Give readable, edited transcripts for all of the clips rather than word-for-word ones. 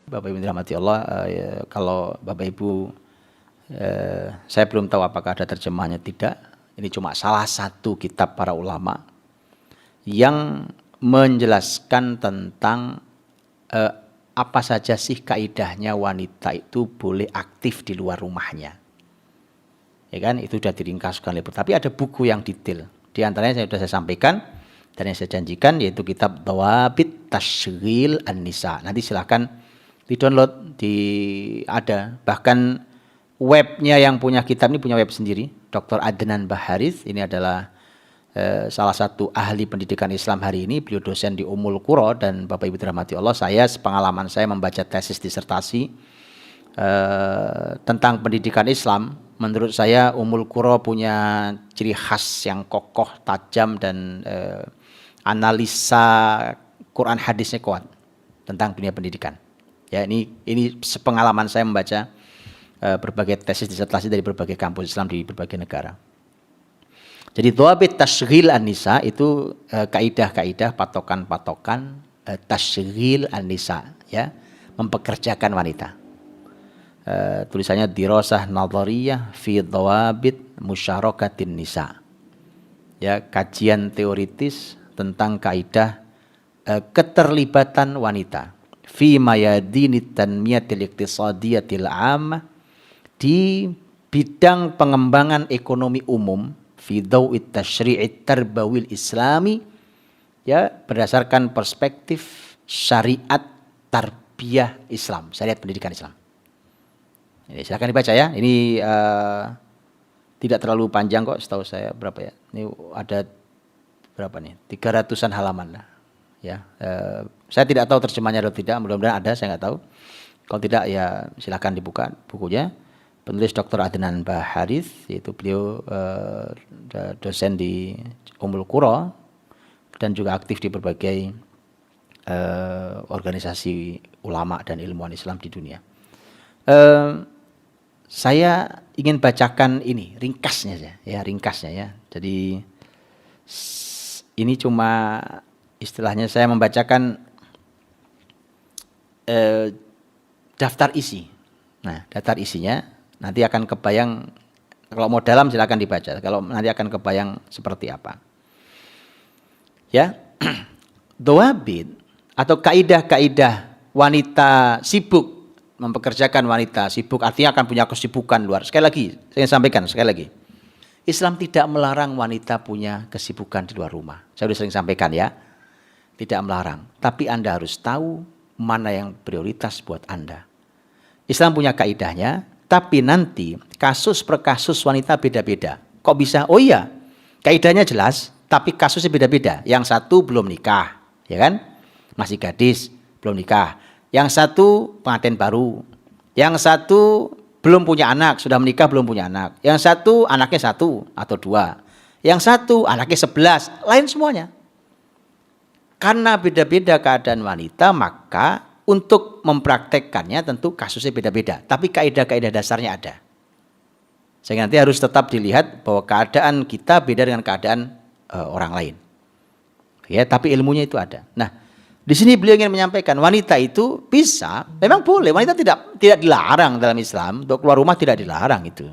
Bapak Ibu dirahmati Allah, kalau Bapak Ibu, saya belum tahu apakah ada terjemahannya tidak. Ini cuma salah satu kitab para ulama yang menjelaskan tentang apa saja sih kaidahnya wanita itu boleh aktif di luar rumahnya. Ya kan, itu sudah diringkaskan lebar. Tapi ada buku yang detail. Di antaranya sudah saya sampaikan dan yang saya janjikan yaitu kitab Dhawabit Tasghil An-Nisa. Nanti silahkan di-download, ada. Bahkan webnya yang punya kitab ini punya web sendiri. Dr. Adnan Baharith, ini adalah salah satu ahli pendidikan Islam hari ini. Beliau dosen di Ummul Qura, dan Bapak Ibu dirahmati Allah, pengalaman saya membaca tesis disertasi tentang pendidikan Islam. Menurut saya Ummul Qura punya ciri khas yang kokoh, tajam, dan analisa Quran hadisnya kuat tentang dunia pendidikan. Ya, ini sepengalaman saya membaca berbagai tesis disertasi dari berbagai kampus Islam di berbagai negara. Jadi Dhawabit Tasghil An-Nisa itu kaidah-kaidah, patokan-patokan Tasghil An-Nisa, ya, mempekerjakan wanita. Tulisannya Dirasah Nadhariyah fi Dhawabit Musyarakatin Nisa. Ya, kajian teoritis tentang kaidah keterlibatan wanita fi mayadinit tanmiyatil iqtisadiyatil 'ammah, di bidang pengembangan ekonomi umum, fi dhaw'it tasyri'it tarbawil islami, ya, berdasarkan perspektif syariat tarbiyah Islam, syariat pendidikan Islam. Ini silakan dibaca ya. Ini tidak terlalu panjang kok, setahu saya berapa ya? Ini ada berapa nih? 300-an halaman lah. Ya, saya tidak tahu terjemahnya atau tidak, mudah-mudahan ada, saya nggak tahu. Kalau tidak ya silakan dibuka bukunya. Penulis Dr. Adnan Baharith, yaitu beliau dosen di Ummul Qura dan juga aktif di berbagai organisasi ulama dan ilmuwan Islam di dunia. Saya ingin bacakan ini ringkasnya ya, ringkasnya ya. Jadi ini cuma istilahnya saya membacakan daftar isi. Nah, daftar isinya nanti akan kebayang, kalau mau dalam silakan dibaca, kalau nanti akan kebayang seperti apa. Ya. Dhawabit atau kaidah-kaidah wanita sibuk, mempekerjakan wanita sibuk, artinya akan punya kesibukan luar. Sekali lagi, saya sampaikan sekali lagi. Islam tidak melarang wanita punya kesibukan di luar rumah. Saya sudah sering sampaikan ya. Tidak melarang, tapi Anda harus tahu mana yang prioritas buat Anda. Islam punya kaidahnya, tapi nanti kasus per kasus wanita beda-beda. Kok bisa? Oh iya, kaidahnya jelas, tapi kasusnya beda-beda. Yang satu belum nikah, ya kan? Masih gadis, belum nikah. Yang satu pengantin baru. Yang satu belum punya anak, sudah menikah belum punya anak. Yang satu anaknya 1 atau 2. Yang satu anaknya 11, lain semuanya. Karena beda-beda keadaan wanita, maka untuk mempraktekkannya tentu kasusnya beda-beda. Tapi kaidah-kaidah dasarnya ada. Sehingga nanti harus tetap dilihat bahwa keadaan kita beda dengan keadaan orang lain. Ya, tapi ilmunya itu ada. Nah, di sini beliau ingin menyampaikan wanita itu bisa, memang boleh. Wanita tidak dilarang dalam Islam, untuk keluar rumah tidak dilarang itu.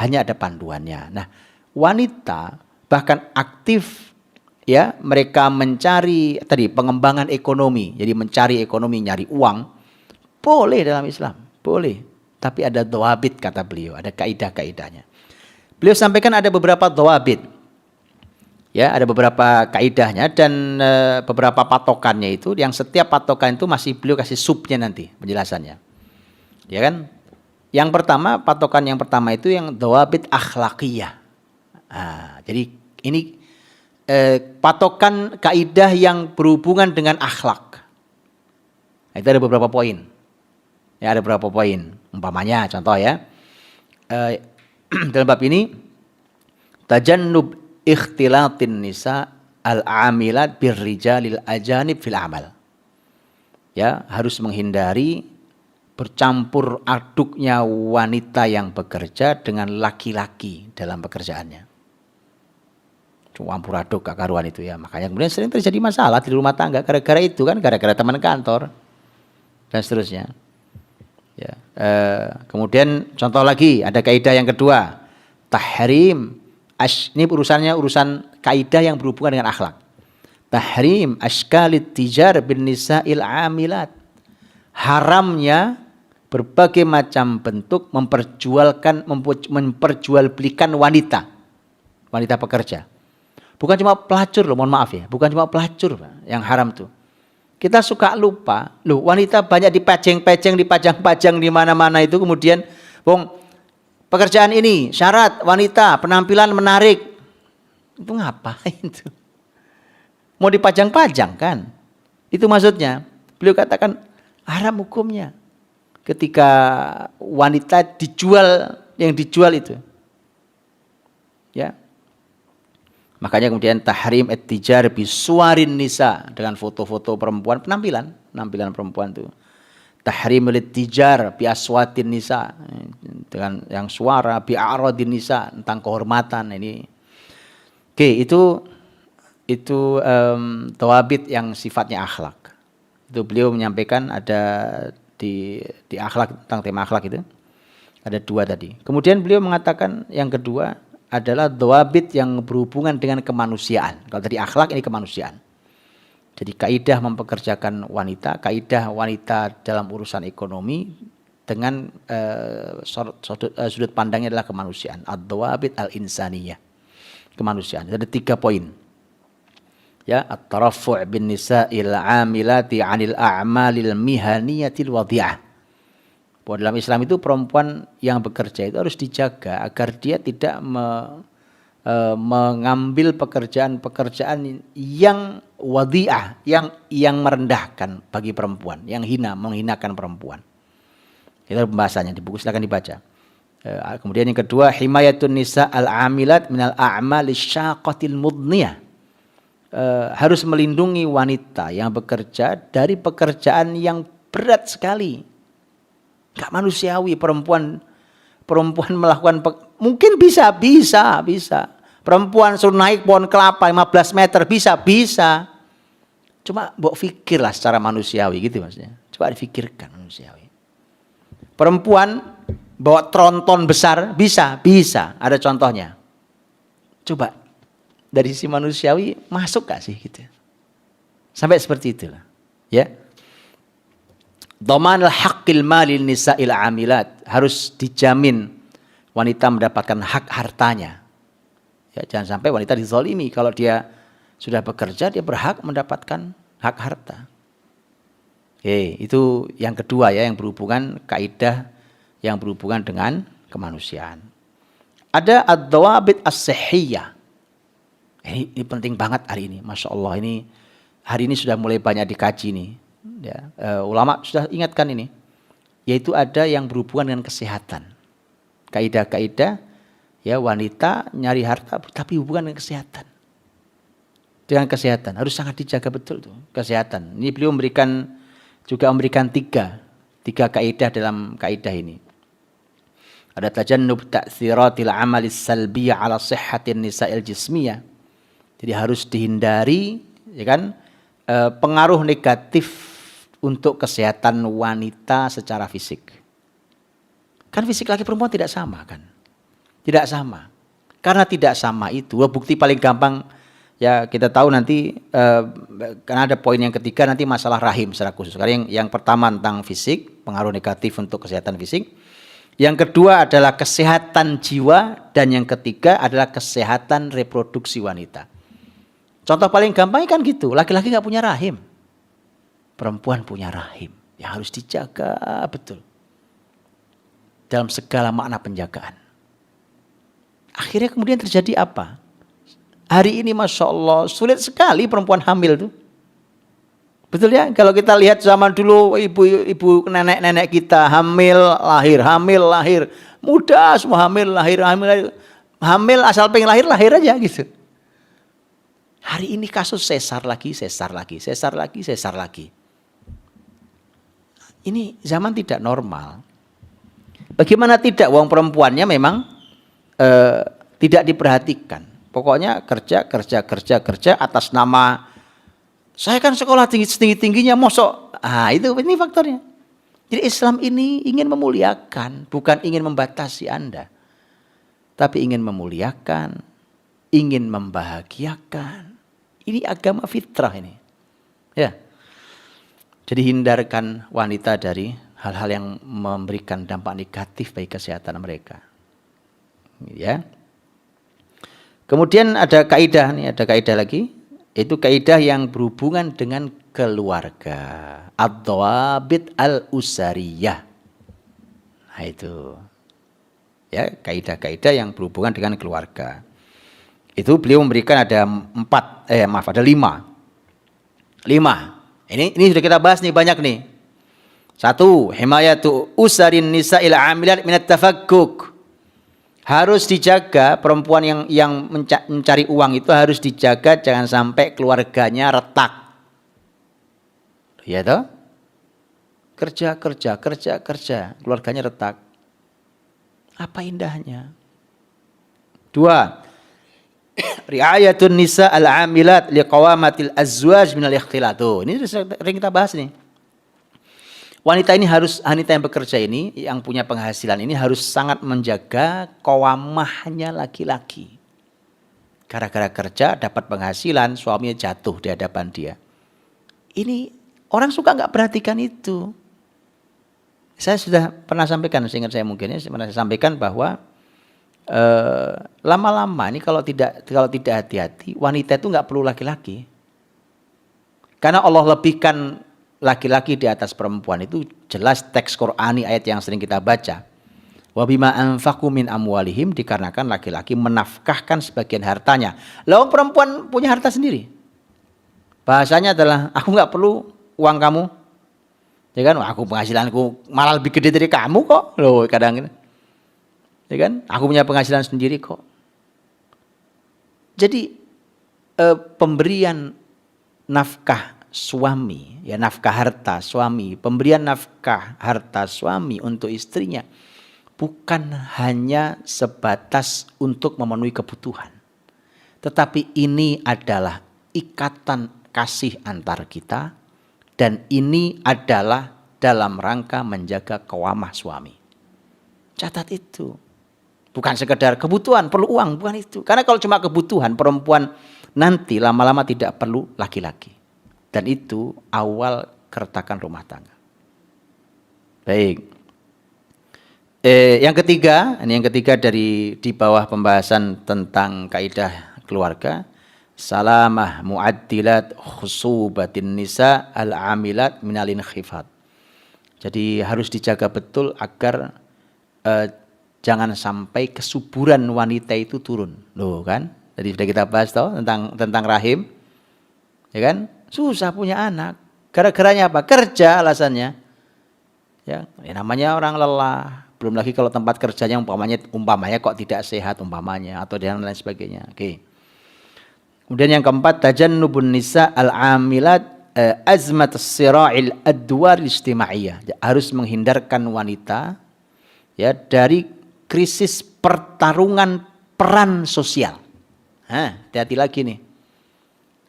Hanya ada panduannya. Nah, wanita bahkan aktif, ya, mereka mencari tadi pengembangan ekonomi, jadi mencari ekonomi, nyari uang, boleh dalam Islam, boleh. Tapi ada dhawabit kata beliau, ada kaidah-kaidahnya. Beliau sampaikan ada beberapa dhawabit. Ya, ada beberapa kaidahnya dan beberapa patokannya itu, yang setiap patokan itu masih beliau kasih subnya nanti penjelasannya. Ya kan? Yang pertama, patokan yang pertama itu yang dhawabit akhlaqiyah. Jadi ini patokan kaidah yang berhubungan dengan akhlak. Nah, itu ada beberapa poin. Ya, ada beberapa poin. Umpamanya contoh ya. Dalam bab ini tajannub ikhtilatin nisa al-amilat birrijalil ajanib fil amal. Ya, harus menghindari bercampur aduknya wanita yang bekerja dengan laki-laki dalam pekerjaannya. Campur aduk gak karuan itu ya. Makanya kemudian sering terjadi masalah di rumah tangga gara-gara itu kan, gara-gara teman kantor. dan seterusnya. Ya. Kemudian contoh lagi ada kaidah yang kedua, tahrim. Ini urusan kaidah yang berhubungan dengan akhlak. Tahrim ashkalit tijar bin nisa'il amilat. Haramnya berbagai macam bentuk memperjualbelikan wanita pekerja. Bukan cuma pelacur loh, mohon maaf ya, bukan cuma pelacur Pak, yang haram tuh. Kita suka lupa, loh wanita banyak dipajang-pajang, dipajang-pajang di mana-mana itu, kemudian pekerjaan ini syarat wanita penampilan menarik. Itu ngapain tuh? Mau dipajang-pajang kan? Itu maksudnya. Beliau katakan haram hukumnya. Ketika wanita dijual, yang dijual itu. Ya. Makanya kemudian tahrim at-tijar bi suwarin nisa, dengan foto-foto perempuan, penampilan perempuan itu. Tahrim at-tijar bi aswatin nisa, dengan yang suara, bi a'radin nisa, tentang kehormatan ini. Oke, itu tawabit yang sifatnya akhlak. Itu beliau menyampaikan ada di akhlak, tentang tema akhlak itu. Ada 2 tadi. Kemudian beliau mengatakan yang kedua adalah dawabit yang berhubungan dengan kemanusiaan. Kalau tadi akhlak, ini kemanusiaan. Jadi kaidah mempekerjakan wanita, kaidah wanita dalam urusan ekonomi dengan sudut pandangnya adalah kemanusiaan. Ad-dawabit al-insaniyah. Kemanusiaan. Ada 3 poin. Ya, at-tarafu' bin nisa'il 'amilati 'anil a'malil mihaniyatil wadi'ah. Bahwa dalam Islam itu perempuan yang bekerja itu harus dijaga agar dia tidak mengambil pekerjaan-pekerjaan yang wadi'ah, yang merendahkan bagi perempuan, yang menghinakan perempuan. Itu pembahasannya di buku, silakan dibaca. Kemudian yang kedua, himayatun nisa al-amilat minal a'mali syaqatil mudniyah. Harus melindungi wanita yang bekerja dari pekerjaan yang berat sekali. Gak manusiawi perempuan melakukan mungkin bisa. Perempuan suruh naik pohon kelapa 15 meter bisa. Cuma mbok fikirlah secara manusiawi gitu maksudnya. Coba difikirkan manusiawi. Perempuan bawa tronton besar bisa. Ada contohnya. Coba dari sisi manusiawi masuk gak sih gitu. Sampai seperti itulah. Ya. Dhamanul haqqil malil nisa'il amilat, harus dijamin wanita mendapatkan hak hartanya. Ya, jangan sampai wanita dizalimi. Kalau dia sudah bekerja, dia berhak mendapatkan hak harta. Oke, itu yang kedua ya, yang berhubungan kaidah yang berhubungan dengan kemanusiaan. Ada ad-dawabit as-sihhiyah. Ini penting banget hari ini, Masya Allah. Hari ini sudah mulai banyak dikaji nih. Ya, ulama sudah ingatkan ini, yaitu ada yang berhubungan dengan kesehatan. Kaidah-kaidah ya, wanita nyari harta tapi hubungan dengan kesehatan. Dengan kesehatan harus sangat dijaga betul tuh kesehatan. Ini beliau memberikan tiga kaidah dalam kaidah ini. Ada tajannub ta'thiratil amalis salbiyah ala sihhatin nisa'il jismiyah. Jadi harus dihindari ya kan, pengaruh negatif untuk kesehatan wanita secara fisik. Kan fisik laki perempuan tidak sama kan? Tidak sama. Karena tidak sama itu, bukti paling gampang ya kita tahu nanti, karena ada poin yang ketiga nanti masalah rahim secara khusus. Karena yang pertama tentang fisik, pengaruh negatif untuk kesehatan fisik. Yang kedua adalah kesehatan jiwa, dan yang ketiga adalah kesehatan reproduksi wanita. Contoh paling gampang kan gitu, laki-laki nggak punya rahim. Perempuan punya rahim yang harus dijaga betul dalam segala makna penjagaan. Akhirnya kemudian terjadi apa? Hari ini Masya Allah sulit sekali perempuan hamil tuh. Betul ya? Kalau kita lihat zaman dulu ibu nenek-nenek kita hamil lahir, mudah semua hamil asal pengen lahir aja gitu. Hari ini kasus sesar lagi. Ini zaman tidak normal. Bagaimana tidak, wong perempuannya memang tidak diperhatikan. Pokoknya kerja atas nama saya kan sekolah tinggi-tingginya mosok. Ini faktornya. Jadi Islam ini ingin memuliakan, bukan ingin membatasi Anda. Tapi ingin memuliakan, ingin membahagiakan. Ini agama fitrah ini. Ya. Jadi hindarkan wanita dari hal-hal yang memberikan dampak negatif bagi kesehatan mereka. Ya. Kemudian ada kaidah nih, ada kaidah lagi, itu kaidah yang berhubungan dengan keluarga. Ad-dhawabit al-usariyah. Nah itu. Ya, kaidah-kaidah yang berhubungan dengan keluarga. Itu beliau memberikan ada 5. Ini sudah kita bahas nih banyak nih. 1, himayatu usarin nisa'il amilat minat tafakkuk. Harus dijaga perempuan yang mencari uang itu harus dijaga jangan sampai keluarganya retak. Ya toh? Kerja, keluarganya retak. Apa indahnya? 2, riayatun nisa al-amilat liqawamatil azwaj minal ikhtilat. Ini sering kita bahas nih. Wanita yang bekerja ini, yang punya penghasilan ini harus sangat menjaga qawamahnya laki-laki. Gara-gara kerja dapat penghasilan, suaminya jatuh di hadapan dia. Ini orang suka nggak perhatikan itu. Saya sudah pernah sampaikan, seingat saya mungkin ya, pernah saya sampaikan bahwa lama-lama ini kalau tidak hati-hati, wanita itu nggak perlu laki-laki. Karena Allah lebihkan laki-laki di atas perempuan itu jelas teks Qur'ani ayat yang sering kita baca. Wa bima anfaqu min amwalihim, dikarenakan laki-laki menafkahkan sebagian hartanya. Lalu perempuan punya harta sendiri. Bahasanya adalah aku nggak perlu uang kamu. Ya kan, aku penghasilanku malah lebih gede dari kamu kok. Loh, kadang gitu. Ya kan? Aku punya penghasilan sendiri kok. Jadi pemberian nafkah suami, ya nafkah harta suami, pemberian nafkah harta suami untuk istrinya bukan hanya sebatas untuk memenuhi kebutuhan. Tetapi ini adalah ikatan kasih antar kita dan ini adalah dalam rangka menjaga qawamah suami. Catat itu. Bukan sekedar kebutuhan, perlu uang, bukan itu. Karena kalau cuma kebutuhan, perempuan nanti lama-lama tidak perlu laki-laki. Dan itu awal keretakan rumah tangga. Baik. Yang ketiga dari di bawah pembahasan tentang kaidah keluarga, salamah muaddilat khusubatin nisa al-amilat minal inkhifat. Jadi harus dijaga betul agar jangan sampai kesuburan wanita itu turun. Loh kan? Tadi sudah kita bahas toh tentang rahim. Ya kan? Susah punya anak. Gara-garanya apa? Kerja alasannya. Ya, namanya orang lelah. Belum lagi kalau tempat kerjanya umpamanya kok tidak sehat umpamanya atau dan lain sebagainya. Oke. Kemudian yang keempat, tajannubun nisa al-amilat azmat as-sira'il adwar ijtimaiyah. Harus menghindarkan wanita ya dari krisis pertarungan peran sosial. Hati-hati lagi nih.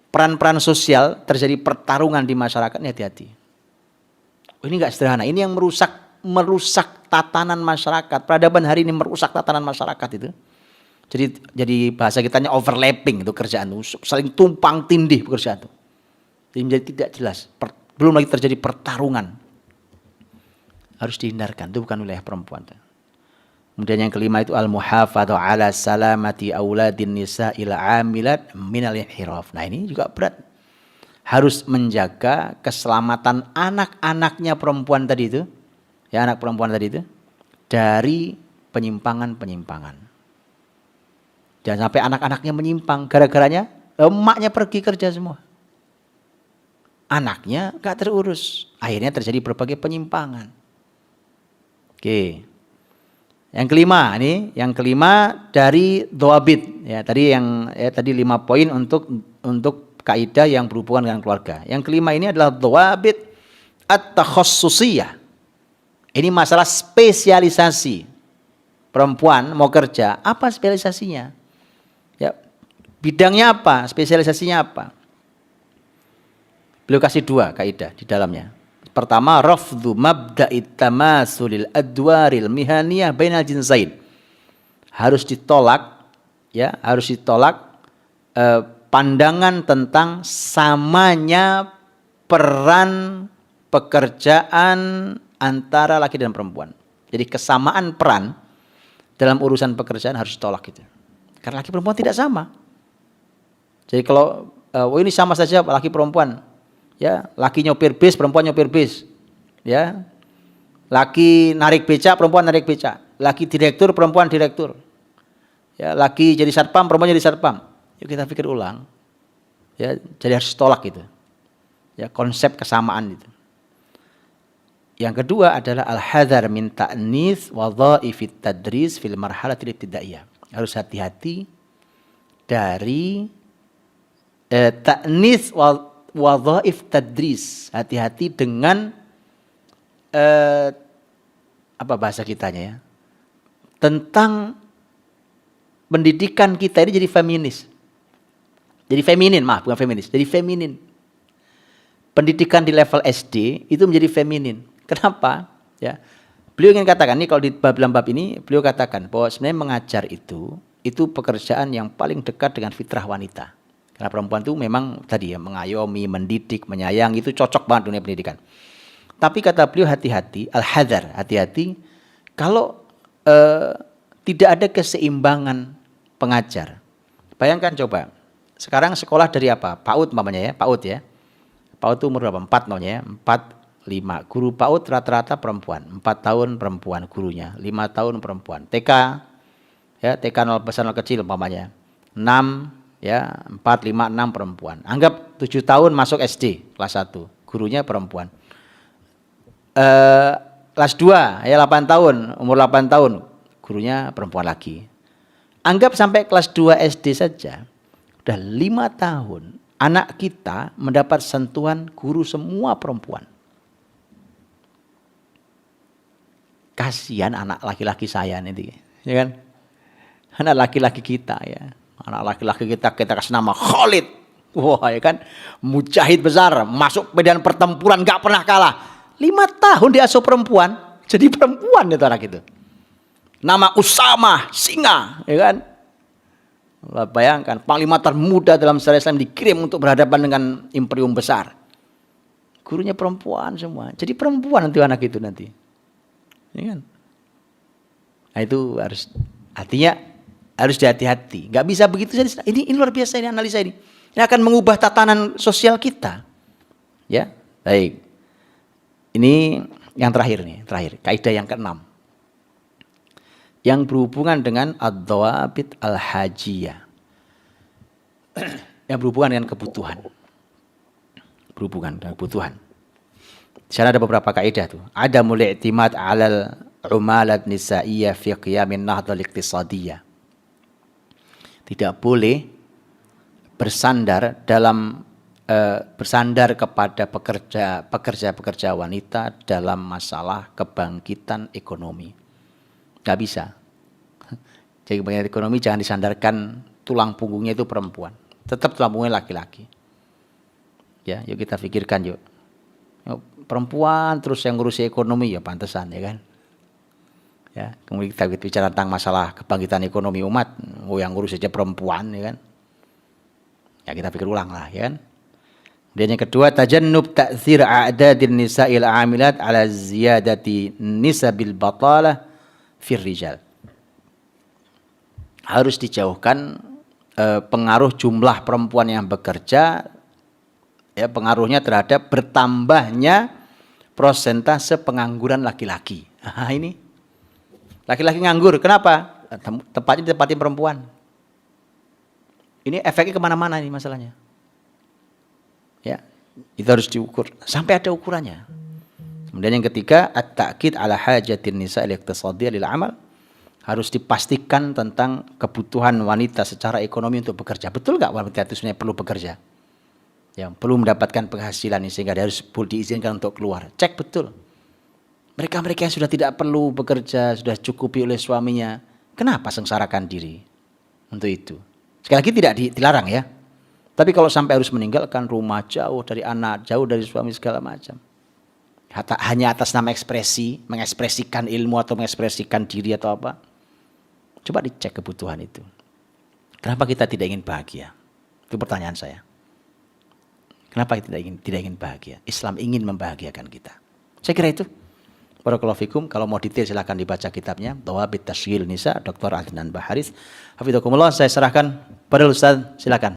Peran-peran sosial terjadi pertarungan di masyarakat, ini hati-hati. Ini enggak sederhana. Ini yang merusak tatanan masyarakat. Peradaban hari ini merusak tatanan masyarakat itu. Jadi bahasa kitanya overlapping itu kerjaan itu, saling tumpang tindih pekerjaan itu. Jadi menjadi tidak jelas. Belum lagi terjadi pertarungan. Harus dihindarkan, itu bukan wilayah perempuan. Kemudian yang kelima itu al-muhafadhu ala salamati auladin nisa ila amilat minal inhiraf. Nah ini juga berat. Harus menjaga keselamatan anak-anaknya perempuan tadi itu. Ya anak perempuan tadi itu. Dari penyimpangan-penyimpangan. Jangan sampai anak-anaknya menyimpang. Gara-garanya emaknya pergi kerja semua. Anaknya gak terurus. Akhirnya terjadi berbagai penyimpangan. Oke. Yang kelima dari dhawabit. Ya, tadi 5 poin untuk kaidah yang berhubungan dengan keluarga. Yang kelima ini adalah dhawabit at-takhassusiyah. Ini masalah spesialisasi. Perempuan mau kerja, apa spesialisasinya? Ya, bidangnya apa? Spesialisasinya apa? Beliau kasih 2 kaidah di dalamnya. Pertama, rafdhu mabda'it tamasulil adwaril mihaniyah bainal jinsain. Harus ditolak, ya, harus ditolak pandangan tentang samanya peran pekerjaan antara laki dan perempuan. Jadi kesamaan peran dalam urusan pekerjaan harus ditolak gitu. Karena laki perempuan tidak sama. Jadi kalau ini sama saja laki perempuan, ya, laki nyopir bis, perempuan nyopir bis, ya, laki narik becak, perempuan narik becak, laki direktur, perempuan direktur, ya, laki jadi satpam, perempuan jadi satpam. Yuk kita pikir ulang, ya, jadi harus tolak gitu, ya, konsep kesamaan itu. Yang kedua adalah al-hadar min ta'nis wadhaifit tadris fil marhalatil ibtidaiyah. Harus hati-hati dari ta'nis wadhaif tadris. Hati-hati dengan apa bahasa kitanya ya? Tentang pendidikan kita ini jadi feminis. Jadi feminin, maaf, bukan feminis, jadi feminin. Pendidikan di level SD itu menjadi feminin. Kenapa? Ya. Beliau ingin katakan, ini kalau di dalam bab ini, beliau katakan bahwa sebenarnya mengajar itu pekerjaan yang paling dekat dengan fitrah wanita. Karena perempuan itu memang tadi ya, mengayomi, mendidik, menyayangi, itu cocok banget dunia pendidikan. Tapi kata beliau hati-hati, al-hadar, hati-hati kalau tidak ada keseimbangan pengajar. Bayangkan coba, sekarang sekolah dari apa? PAUD umpamanya ya, PAUD ya. PAUD itu umur berapa? 4 namanya ya, 4, 5. Guru PAUD rata-rata perempuan, 4 tahun perempuan gurunya, 5 tahun perempuan. TK, ya, TK 0 besar 0 kecil umpamanya, 6, ya, 4, 5, 6 perempuan. Anggap 7 tahun masuk SD, kelas 1, gurunya perempuan. Kelas 2, ya 8 tahun, umur 8 tahun, gurunya perempuan lagi. Anggap sampai kelas 2 SD saja, udah 5 tahun, anak kita mendapat sentuhan guru semua perempuan. Kasihan anak laki-laki saya nanti, ya kan? Anak laki-laki kita ya, anak laki-laki kita kasih nama Khalid, wah ya kan, mujahid besar, masuk medan pertempuran gak pernah kalah. 5 tahun diasuh perempuan, jadi perempuan itu anak itu. Nama Usama, singa, ya kan? Bayangkan, panglima termuda dalam sejarah Islam dikirim untuk berhadapan dengan imperium besar. Gurunya perempuan semua, jadi perempuan nanti anak itu nanti. Ya kan? Nah itu harus, artinya harus hati-hati. Gak bisa begitu saja. Ini luar biasa ini analisa ini. Ini akan mengubah tatanan sosial kita. Ya, baik. Ini yang terakhir nih, kaidah yang ke-6. Yang berhubungan dengan ad-dhawabit al-hajiyah. Yang berhubungan dengan kebutuhan. Berhubungan dengan kebutuhan. Di sana ada beberapa kaidah tuh. Ada mulai i'timad 'alal umalat nisa'iyah fi qiyamin nahdhah iqtisadiyah. Tidak boleh bersandar kepada pekerja wanita dalam masalah kebangkitan ekonomi. Gak bisa. Jadi kebangkitan ekonomi jangan disandarkan tulang punggungnya itu perempuan. Tetap tulang punggungnya laki-laki. Ya, yuk kita pikirkan yuk. Perempuan terus yang ngurusi ekonomi ya pantesan ya kan. Ya, kemudian kita bicara tentang masalah kebangkitan ekonomi umat, yang ngurus saja perempuan ya kan. Ya kita pikir ulang lah ya kan. Dan yang kedua, tajannub ta'thir a'dadin nisa'il 'amilat 'ala ziyadati nisabil batalah fir rijal. Harus dijauhkan pengaruh jumlah perempuan yang bekerja, ya, pengaruhnya terhadap bertambahnya prosentase pengangguran laki-laki. Nah, ini laki-laki nganggur, kenapa? Tempatnya ditempatin perempuan. Ini efeknya kemana-mana ini masalahnya. Ya, itu harus diukur sampai ada ukurannya. Kemudian yang ketiga, at-ta'kid ala hajatin nisa' al-iqtisadiyah lil amal. Harus dipastikan tentang kebutuhan wanita secara ekonomi untuk bekerja. Betul nggak wanita itu sebenarnya perlu bekerja? Yang perlu mendapatkan penghasilan ini sehingga dia harus diizinkan untuk keluar. Cek betul. Mereka-mereka yang sudah tidak perlu bekerja, sudah cukupi oleh suaminya, kenapa sengsarakan diri untuk itu? Sekali lagi tidak dilarang ya. Tapi kalau sampai harus meninggalkan rumah, jauh dari anak, jauh dari suami segala macam, hanya atas nama ekspresi, mengekspresikan ilmu atau mengekspresikan diri atau apa. Coba dicek kebutuhan itu. Kenapa kita tidak ingin bahagia? Itu pertanyaan saya. Kenapa kita tidak ingin bahagia? Islam ingin membahagiakan kita. Saya kira itu. Barakallahu fikum. Kalau mau detail silakan dibaca kitabnya. Dhawabit Tasghil Nisa, Dr. Adnan Baharis. Hafidzakumullah, saya serahkan pada Ustaz, silakan.